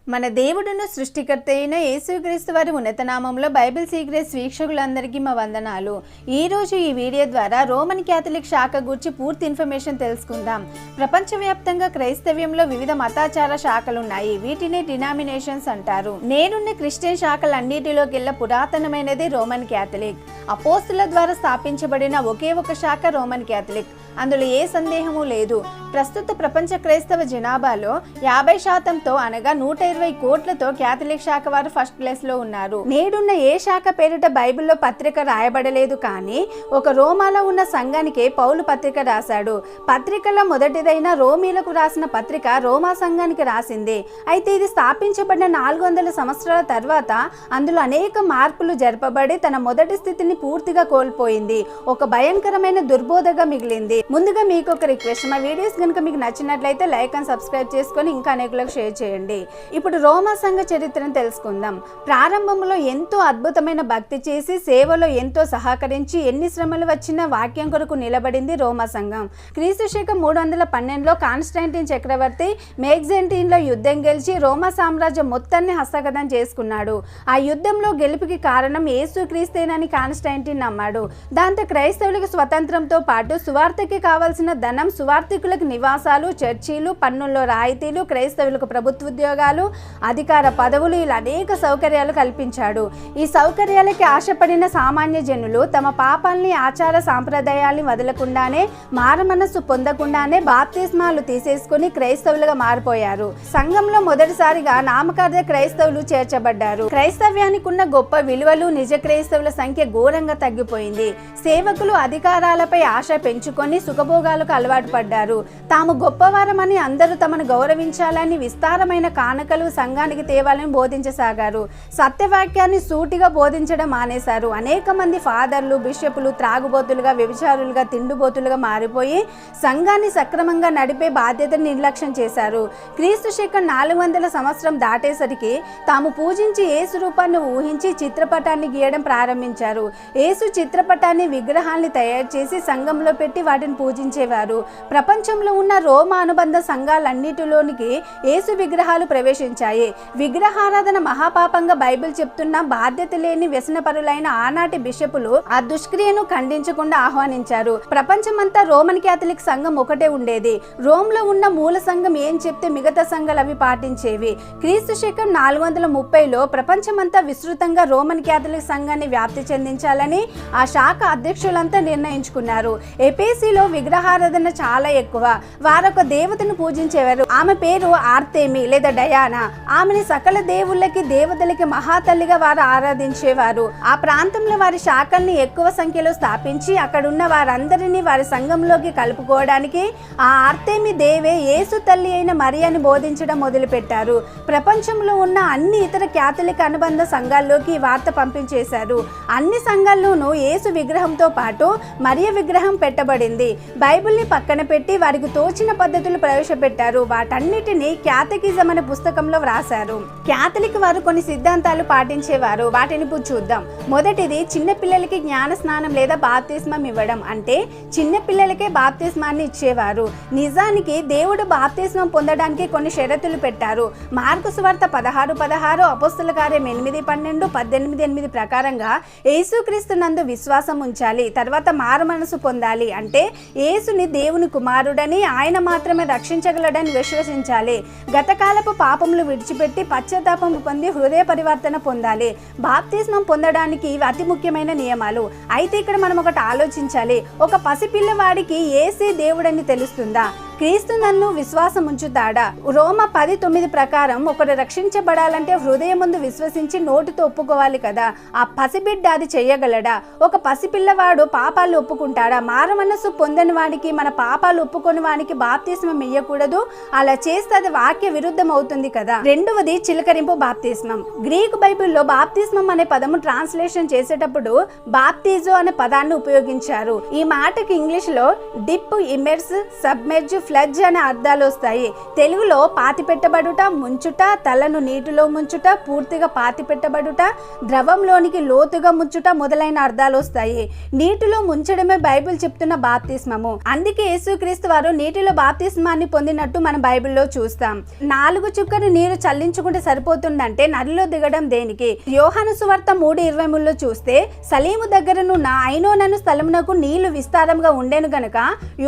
మన దేవుడును సృష్టికర్త అయిన యేసుక్రీస్తు వారి ఉన్నత నామంలో బైబిల్ సీక్రెట్స్ వీక్షకులందరికీ మా వందనాలు. ఈరోజు ఈ వీడియో ద్వారా రోమన్ క్యాథలిక్ శాఖ గురించి పూర్తి ఇన్ఫర్మేషన్ తెలుసుకుందాం. ప్రపంచవ్యాప్తంగా క్రైస్తవ్యంలో వివిధ మతాచార శాఖలున్నాయి. వీటిని డినామినేషన్స్ అంటారు. నేనున్న క్రిస్టియన్ శాఖలన్నిటిలోకెల్లా పురాతనమైనది రోమన్ క్యాథలిక్. అపోస్తుల ద్వారా స్థాపించబడిన ఒకే ఒక శాఖ రోమన్ క్యాథలిక్. అందులో ఏ సందేహము లేదు. ప్రస్తుత ప్రపంచ క్రైస్తవ జనాభాలో 50%తో అనగా 120 కోట్లతో క్యాథలిక్ శాఖ వారు ఫస్ట్ ప్లేస్ లో ఉన్నారు. నేడున్న ఏ శాఖ పేరిట బైబిల్లో పత్రిక రాయబడలేదు, కానీ ఒక రోమాలో ఉన్న సంఘానికే పౌలు పత్రిక రాశాడు. పత్రికలో మొదటిదైన రోమీలకు రాసిన పత్రిక రోమా సంఘానికి రాసింది. అయితే ఇది స్థాపించబడిన 400 సంవత్సరాల తర్వాత అందులో అనేక మార్పులు జరపబడి తన మొదటి స్థితిని పూర్తిగా కోల్పోయింది. ఒక భయంకరమైన దుర్బోధగా మిగిలింది. ముందుగా మీకు ఒక రిక్వెస్ట్, మా వీడియోస్ కనుక మీకు నచ్చినట్లయితే లైక్ అండ్ సబ్స్క్రైబ్ చేసుకొని ఇంకా అనేకులకు షేర్ చేయండి. ఇప్పుడు రోమా సంఘ చరిత్రను తెలుసుకుందాం. ప్రారంభంలో ఎంతో అద్భుతమైన భక్తి చేసి సేవలో ఎంతో సహకరించి ఎన్ని శ్రమలు వచ్చినా వాక్యం కొరకు నిలబడింది రోమా సంఘం. క్రీస్తు శకం 312లో కాన్స్టాంటిన్ చక్రవర్తి మేగ్జెంటీన్లో యుద్ధం గెలిచి రోమా సామ్రాజ్యం మొత్తాన్ని హస్తగతం చేసుకున్నాడు. ఆ యుద్ధంలో గెలుపుకి కారణం యేసుక్రీస్తేనని కాన్స్టాంటిన్ నమ్మాడు. దాంతో క్రైస్తవులకు స్వతంత్రంతో పాటు సువార్తకి కావాల్సిన ధనం, సువార్థికులకు నివాసాలు, చర్చీలు, పన్నుల్లో రాయితీలు, క్రైస్తవులకు ప్రభుత్వ ఉద్యోగాలు, అధికార పదవులు, ఇలా అనేక సౌకర్యాలు కల్పించాడు. ఈ సౌకర్యాలకి ఆశపడిన సామాన్య జనులు తమ పాపాలని, ఆచార సాంప్రదాయాల్ని వదలకుండానే, మారమనస్సు పొందకుండానే బాప్తిస్మాలు తీసేసుకుని క్రైస్తవులుగా మారిపోయారు. సంఘంలో మొదటిసారిగా నామకార్థ క్రైస్తవులు చేర్చబడ్డారు. క్రైస్తవ్యానికి ఉన్న గొప్ప విలువలు, నిజ క్రైస్తవుల సంఖ్య ఘోరంగా తగ్గిపోయింది. సేవకులు అధికారాలపై ఆశ పెంచుకొని సుఖభోగాలకు అలవాటు పడ్డారు. తాము గొప్పవారమని, అందరూ తమను గౌరవించాలని విస్తారమైన కానుకలు సంఘానికి తేవాలని బోధించసాగారు. సత్యవాక్యాన్ని సూటిగా బోధించడం మానేశారు. అనేక మంది ఫాదర్లు, బిషపులు త్రాగుబోతులుగా, వ్యభిచారులుగా, తిండుబోతులుగా మారిపోయి సంఘాన్ని సక్రమంగా నడిపే బాధ్యతను నిర్లక్ష్యం చేశారు. క్రీస్తు శకం 400 సంవత్సరం దాటేసరికి తాము పూజించి యేసు రూపాన్ని ఊహించి చిత్రపటాన్ని గీయడం ప్రారంభించారు. యేసు చిత్రపటాన్ని, విగ్రహాల్ని తయారు చేసి సంఘంలో పెట్టి వాటిని పూజించేవారు. ప్రపంచంలో ఉన్న రోమా అనుబంధ సంఘాలన్నిటిలోనికి యేసు విగ్రహాలు ప్రవేశించాయి. విగ్రహారాధన మహాపాపంగా బైబిల్ చెప్తున్న బాధ్యత లేని వ్యసనపరులైన ఆనాటి బిషపులు ఆ దుష్క్రియను ఖండించకుండా ఆహ్వానించారు. ప్రపంచమంతా రోమన్ క్యాథలిక్ సంఘం ఒకటే ఉండేది. రోమ్లో ఉన్న మూల సంఘం ఏం చెప్తే మిగతా సంఘాలు అవి పాటించేవి. క్రీస్తు శకం 430లో ప్రపంచమంతా విస్తృతంగా రోమన్ క్యాథలిక్ సంఘాన్ని వ్యాప్తి చెందించాలని ఆ శాఖ అధ్యక్షులంతా నిర్ణయించుకున్నారు. ఎపేసీలో విగ్రహారాధన చాలా ఎక్కువ. వారొక దేవతను పూజించేవారు. ఆమె పేరు ఆర్తెమి లేదా డయానా. ఆమెని సకల దేవుళ్ళకి, దేవతలకి మహాతల్లిగా వారు ఆరాధించేవారు. ఆ ప్రాంతంలో వారి శాఖల్ని ఎక్కువ సంఖ్యలో స్థాపించి అక్కడున్న వారందరినీ వారి సంఘంలోకి కలుపుకోవడానికి ఆ ఆర్తెమి దేవే యేసు తల్లి అయిన మరియని బోధించడం మొదలుపెట్టారు. ప్రపంచంలో ఉన్న అన్ని ఇతర క్యాథలిక్ అనుబంధ సంఘాల్లోకి ఈ వార్త పంపించేశారు. అన్ని సంఘాల్లోనూ యేసు విగ్రహంతో పాటు మరియ విగ్రహం పెట్టబడింది. బైబిల్ని పక్కన పెట్టి వారికి తోచిన పద్ధతులు ప్రవేశపెట్టారు. వాటన్నిటిని క్యాథకిజం అనే పుస్తకంలో వ్రాసారు. క్యాథలిక్ వారు కొన్ని సిద్ధాంతాలు పాటించేవారు. వాటిని చూద్దాం. మొదటిది, చిన్నపిల్లలకి జ్ఞాన స్నానం లేదా బాప్తిస్మం ఇవ్వడం. అంటే చిన్నపిల్లలకే బాప్తిస్మాన్ని ఇచ్చేవారు. నిజానికి దేవుడు బాప్తిస్మం పొందడానికి కొన్ని షరతులు పెట్టారు. మార్కు సువార్త 16:16, అపోస్తుల కార్యం 8:12, 18:8 ప్రకారంగా యేసుక్రీస్తు నందు విశ్వాసం ఉంచాలి. తర్వాత మారు మనసు పొందాలి. అంటే యేసుని దేవుని కుమారుడని, ఆయన మాత్రమే రక్షించగలడని విశ్వసించాలి. గతకాలపు పాపములు విడిచిపెట్టి పశ్చాత్తాపం పొంది హృదయ పరివర్తన పొందాలి. బాప్తిస్మం పొందడానికి ఇవి అతి ముఖ్యమైన నియమాలు. అయితే ఇక్కడ మనం ఒకటి ఆలోచించాలి. ఒక పసిపిల్లవాడికి యేసే దేవుడని తెలుస్తుందా? క్రీస్తు నన్ను విశ్వాసం ఉంచుతాడా? రోమా 10:9 ప్రకారం ఒకరు రక్షించబడాలంటే హృదయం ముందు విశ్వసించి నోటితో ఒప్పుకోవాలి కదా. ఆ పసిబిడ్డ అది చెయ్యగలడా? ఒక పసిపిల్లవాడు పాపాలు ఒప్పుకుంటాడా? మారు మనస్సు పొందని వాడికి, మన పాపాలు ఒప్పుకొని వాడికి బాప్తిస్మం ఇయ్యకూడదు. అలా చేస్తే అది వాక్య విరుద్ధం అవుతుంది కదా. రెండవది, చిలకరింపు బాప్తిస్మం. గ్రీకు బైబిల్లో బాప్తిస్మం అనే పదము ట్రాన్స్లేషన్ చేసేటప్పుడు బాప్తిజో అనే పదాన్ని ఉపయోగించారు. ఈ మాటకి ఇంగ్లీష్ లో డిప్, ఇమెర్స్, సబ్మెర్జ్, ఫ్లడ్జ్ అనే అర్థాలు వస్తాయి. తెలుగులో పాతి పెట్టబడుట, ముంచుట, తలను నీటిలో ముంచుట, పూర్తిగా పాతి పెట్టబడుట, ద్రవంలోనికి లోతుగా ముంచుట మొదలైన అర్థాలు వస్తాయి. నీటిలో ముంచడమే బైబిల్ చెప్తున్న బాప్తిస్మము. అందుకే యేసుక్రీస్తు వారు నీటిలో బాప్తిస్మాన్ని పొందినట్టు మన బైబిల్లో చూస్తాం. 4 చుక్కలు నీరు చల్లించుకుంటే సరిపోతుందంటే నదిలో దిగడం దేనికి? యోహాను సువార్త 3:23లో చూస్తే సలీము దగ్గరనున్న ఐనోనను స్థలమునకు నీళ్లు విస్తారంగా ఉండెను గనుక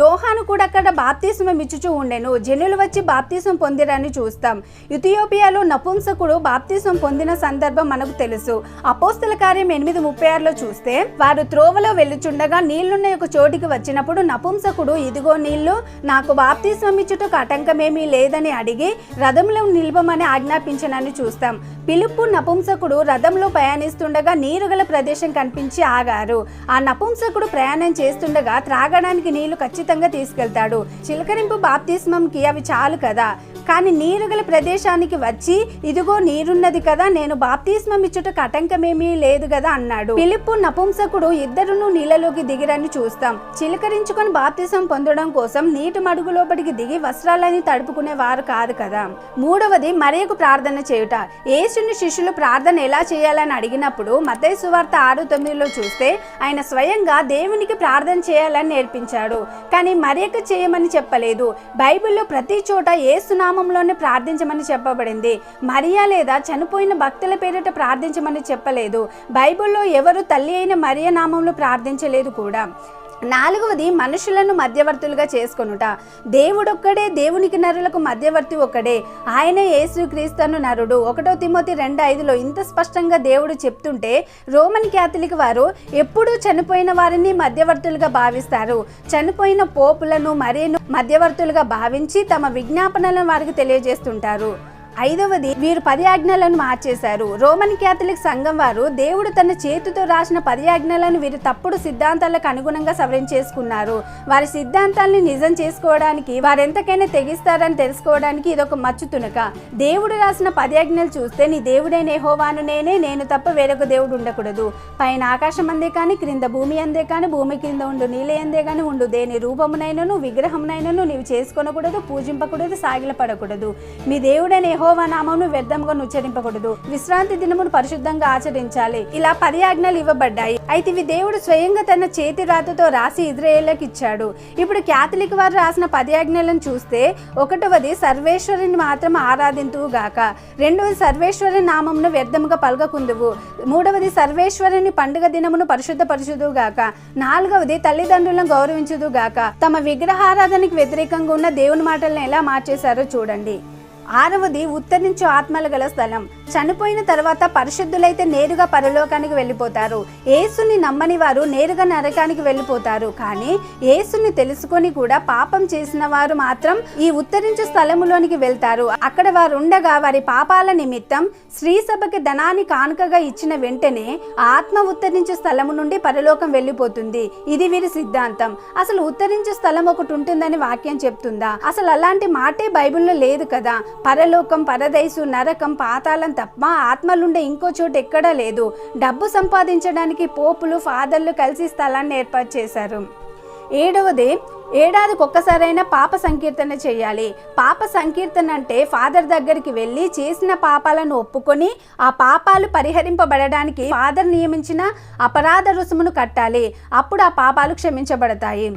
యోహాను కూడా అక్కడ బాప్తిస్మం ఇచ్చుచూ ఉండెను. జనులు వచ్చి బాప్తిస్మం పొందిరని చూస్తాం. ఇథియోపియాలో నపుంసకుడు బాప్తిస్మం పొందిన సందర్భం మనకు తెలుసు. అపోస్తల కార్యం 8:36లో చూస్తే వారు త్రోవలో వెళ్ళుచుండగా నీళ్లున్న ఒక చోటికి వచ్చినప్పుడు నపుంసకుడు, ఇదిగో నీళ్లు, నాకు బాప్తిస్మం ఇచ్చుటకు ఆటంకమేమీ లేదని అడిగి రథంలో నిలబమని ఆజ్ఞాపించనని చూస్తాం. పిలుపు నపుంసకుడు రథంలో ప్రయాణిస్తుండగా నీరుగల ప్రదేశం కనిపించి ఆగారు. ఆ నపుంసకుడు ప్రయాణం చేస్తుండగా త్రాగడానికి నీళ్లు ఖచ్చితంగా తీసుకెళ్తాడు. చిలకరింపు బాప్తిస్మంకి అవి చాలు కదా. కానీ నీరుగల ప్రదేశానికి వచ్చి, ఇదిగో నీరున్నది కదా, నేను బాప్తిస్మం ఇచ్చుటకు ఆటంకమేమీ లేదు కదా అన్నాడు. పిలుపు నపుంసకుడు ఇద్దరును నీళ్ళలోకి దిగిరని చూస్తాం. చిలకరించుకొని బాప్తిస్మం పొందడం కోసం నీటి మడుగు లోపలికి దిగి వస్త్రాలని తడుపుకునే వారు కాదు కదా. మూడవది మరియకు ప్రార్థన చేయుట. యేసుని శిష్యులు ప్రార్థన ఎలా చేయాలని అడిగినప్పుడు మత్తయి సువార్త 6:9లో చూస్తే ఆయన స్వయంగా దేవునికి ప్రార్థన చేయాలని నేర్పించాడు. కానీ మరియకు చేయమని చెప్పలేదు. బైబిల్లో ప్రతి చోట యేసు నామంలోనే ప్రార్థించమని చెప్పబడింది. మరియా లేదా చనిపోయిన భక్తుల పేరిట ప్రార్థించమని చెప్పలేదు. బైబిల్లో ఎవరు తల్లి అయిన మరియ నామంలో ప్రార్థించలేదు కూడా. 4వది మనుషులను మధ్యవర్తులుగా చేసుకొనుట. దేవుడొక్కడే, దేవునికి నరులకు మధ్యవర్తి ఒక్కడే, ఆయనే యేసుక్రీస్తు నరుడు. 1 తిమోతి 2:5లో ఇంత స్పష్టంగా దేవుడు చెప్తుంటే రోమన్ క్యాథలిక్ వారు ఎప్పుడూ చనిపోయిన వారిని మధ్యవర్తులుగా భావిస్తారు. చనిపోయిన పోపులను మరియను మధ్యవర్తులుగా భావించి తమ విజ్ఞాపనలను వారికి తెలియజేస్తుంటారు. 5వది వీరు 10 ఆజ్ఞలను మార్చేశారు. రోమన్ క్యాథలిక్ సంఘం వారు దేవుడు తన చేతితో రాసిన 10 ఆజ్ఞలను వీరి తప్పుడు సిద్ధాంతాలకు అనుగుణంగా సవరించేసుకున్నారు. వారి సిద్ధాంతాలని నిజం చేసుకోవడానికి వారెంతకైనా తెగిస్తారని తెలుసుకోవడానికి ఇదొక మచ్చు తునక. దేవుడు రాసిన 10 ఆజ్ఞలు చూస్తే, నీ దేవుడైన యెహోవాను నేనే, నేను తప్ప వేరొక దేవుడు ఉండకూడదు, పైన ఆకాశం అందే కానీ క్రింద భూమి అందే కానీ భూమి క్రింద ఉండు నీళ్ళ అందే కానీ ఉండు, దేని రూపమునైనను విగ్రహమునైనను నీవు చేసుకొనకూడదు, పూజింపకూడదు, సాగిలపడకూడదు, మీ దేవుడైన యెహోవా నామమును వ్యర్థంగా ఉచ్చరింపకూడదు, విశ్రాంతి దినమును పరిశుద్ధంగా ఆచరించాలి. ఇలా 10 ఆజ్ఞలు ఇవ్వబడ్డాయి. అయితే ఇవి దేవుడు స్వయంగా తన చేతి రాతతో రాసి ఇజ్రాయేలుకి ఇచ్చాడు. ఇప్పుడు క్యాథలిక్ వారు రాసిన 10 ఆజ్ఞలను చూస్తే 1వది సర్వేశ్వరుని మాత్రం ఆరాధింతువు గాక, 2వది సర్వేశ్వరుని నామమును వ్యర్థముగా పలకకుందువు, 3వది సర్వేశ్వరుని పండుగ దినమును పరిశుద్ధపరచుదువు గాక, 4వది తల్లిదండ్రులను గౌరవించుదు గాక. తమ విగ్రహారాధనకి వ్యతిరేకంగా ఉన్న దేవుని మాటలను ఎలా మార్చేశారో చూడండి. 6వది ఉత్తరించు ఆత్మలు గల స్థలం. చనిపోయిన తర్వాత పరిశుద్ధులైతే నేరుగా పరలోకానికి వెళ్ళిపోతారు. యేసుని నమ్మని వారు నేరుగా నరకానికి వెళ్ళిపోతారు. కానీ యేసుని తెలుసుకొని కూడా పాపం చేసిన వారు మాత్రం ఈ ఉత్తరించు స్థలములోనికి వెళ్తారు. అక్కడ వారు ఉండగా వారి పాపాల నిమిత్తం స్త్రీ సభకి ధనాన్ని కానుకగా ఇచ్చిన వెంటనే ఆత్మ ఉత్తరించు స్థలము నుండి పరలోకం వెళ్ళిపోతుంది. ఇది వీరి సిద్ధాంతం. అసలు ఉత్తరించు స్థలం ఒకటి ఉంటుందని వాక్యం చెప్తుందా? అసలు అలాంటి మాటే బైబిల్లో లేదు కదా. పరలోకం, పరదైసు, నరకం, పాతాళం తప్ప ఆత్మలుండే ఇంకో చోటు ఎక్కడా లేదు. డబ్బు సంపాదించడానికి పోపులు, ఫాదర్లు కలిసి స్థలాన్ని ఏర్పాటు చేశారు. 7వది ఏడాదికి ఒక్కసారైనా పాప సంకీర్తన చేయాలి. పాప సంకీర్తన అంటే ఫాదర్ దగ్గరికి వెళ్ళి చేసిన పాపాలను ఒప్పుకొని ఆ పాపాలు పరిహరింపబడడానికి ఫాదర్ నియమించిన అపరాధ రుసుమును కట్టాలి. అప్పుడు ఆ పాపాలు క్షమించబడతాయి.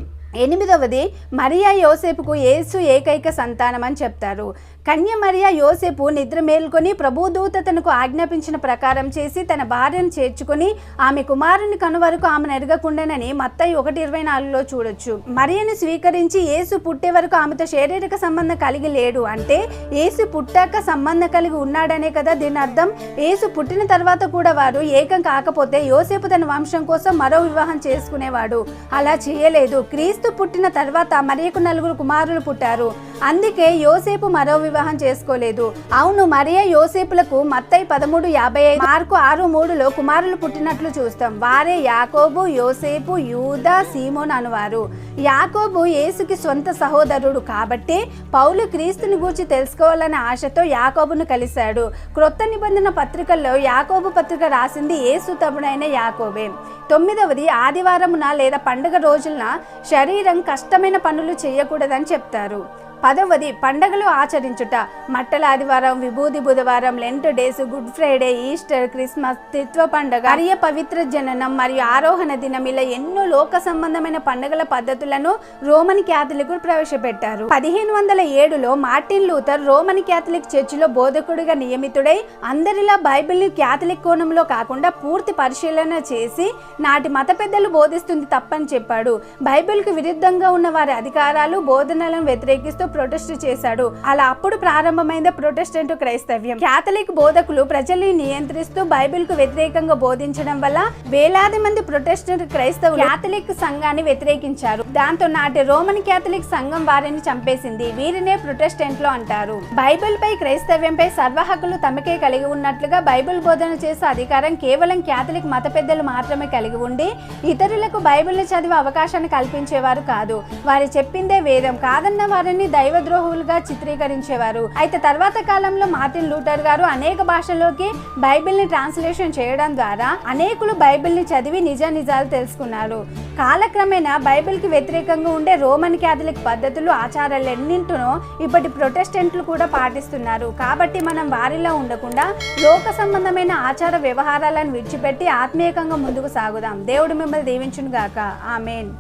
8వది మరియా యోసేపుకు యేసు ఏకైక సంతానం అని చెప్తారు. కన్య మరియా యోసేపు నిద్ర మేల్కొని ప్రభుదూత తనకు ఆజ్ఞాపించిన ప్రకారం చేసి తన భార్యను చేర్చుకొని ఆమె కుమారుని కను వరకు ఆమెను ఎరగకుండానని మత్తయి 1:24లో చూడొచ్చు. మరియను స్వీకరించి యేసు పుట్టే వరకు ఆమెతో శారీరక సంబంధం కలిగి లేడు అంటే యేసు పుట్టాక సంబంధం కలిగి ఉన్నాడనే కదా దీని అర్థం. యేసు పుట్టిన తర్వాత కూడా వారు ఏకం కాకపోతే యోసేపు తన వంశం కోసం మరో వివాహం చేసుకునేవాడు. అలా చేయలేదు. క్రీస్తు పుట్టిన తర్వాత మరియకు 4 కుమారులు పుట్టారు. అందుకే యోసేపు మరో వివాహం చేసుకోలేదు. అవును, మరియ యోసేపులకు మత్తయి 13:55, మార్కు 6:3లో కుమారులు పుట్టినట్లు చూస్తాం. వారే యాకోబు, యోసేపు, యూదా, సీమోన్ అనువారు. యాకోబు యేసుకి సొంత సహోదరుడు కాబట్టి పౌలు క్రీస్తుని గూర్చి తెలుసుకోవాలనే ఆశతో యాకోబును కలిశాడు. క్రొత్త నిబంధన పత్రికల్లో యాకోబు పత్రిక రాసింది యేసు తమ్ముడైన యాకోబే. 9వది, ఆదివారమున లేదా పండుగ రోజున శరీరం కష్టమైన పనులు చేయకూడదని చెప్తారు. 10వది, పండగలు ఆచరించుట. మట్టల ఆదివారం, విభూది బుధవారం, Lent days, Good Friday, Easter, Christmas, తిత్వ పండగ, మరియ పవిత్ర జననం మరియు ఆరోహణ దినం, ఇలా ఎన్నో లోక సంబంధమైన పండుగల పద్ధతులను రోమన్ క్యాథలికులు ప్రవేశపెట్టారు. 1507లో మార్టిన్ లూథర్ రోమన్ క్యాథలిక్ చర్చిలో బోధకుడిగా నియమితుడై అందరిలా బైబిల్ని క్యాథలిక్ కోణంలో కాకుండా పూర్తి పరిశీలన చేసి నాటి మత పెద్దలు బోధిస్తుంది తప్పని చెప్పాడు. బైబిల్కు విరుద్ధంగా ఉన్న వారి అధికారాలు, బోధనలను వ్యతిరేకిస్తూ ప్రొటెస్ట్ చేశాడు. అలా అప్పుడు ప్రారంభమైంది ప్రొటెస్టెంట్ క్రైస్తవ్యం. క్యాథలిక్ బోధకులు ప్రజల్ని నియంత్రిస్తూ బైబిల్ కు వ్యతిరేకంగా బోధించడం వల్ల వేలాది మంది ప్రొటెస్టెంట్ క్రైస్తవులు క్యాథలిక్ సంఘాన్ని వ్యతిరేకించారు. దాంతో నాటి రోమన్ క్యాథలిక్ సంఘం వారిని చంపేసింది. వీరినే ప్రొటెస్టెంట్లు అంటారు. బైబిల్ పై, క్రైస్తవ్యంపై సర్వ హక్కులు తమకే కలిగి ఉన్నట్లుగా బైబిల్ బోధన చేసే అధికారం కేవలం క్యాథలిక్ మత పెద్దలు మాత్రమే కలిగి ఉండి ఇతరులకు బైబిల్ని చదివే అవకాశాన్ని కల్పించేవారు కాదు. వారు చెప్పిందే వేదం కాదన్న వారిని దైవద్రోహులుగా చిత్రీకరించేవారు. అయితే తర్వాత కాలంలో మార్టిన్ లూథర్ గారు అనేక భాషల్లోకి బైబిల్ని ట్రాన్స్లేషన్ చేయడం ద్వారా అనేకులు బైబిల్ని చదివి నిజాలు తెలుసుకున్నారు. కాలక్రమేణా బైబిల్కి వ్యతిరేకంగా ఉండే రోమన్ క్యాథలిక్ పద్ధతులు, ఆచారాలన్నింటినో ఇప్పటి ప్రొటెస్టెంట్లు కూడా పాటిస్తున్నారు. కాబట్టి మనం వారిలో ఉండకుండా లోక సంబంధమైన ఆచార వ్యవహారాలను విడిచిపెట్టి ఆత్మీయంగా ముందుకు సాగుదాం. దేవుడు మిమ్మల్ని దీవించును గాక. ఆమేన్.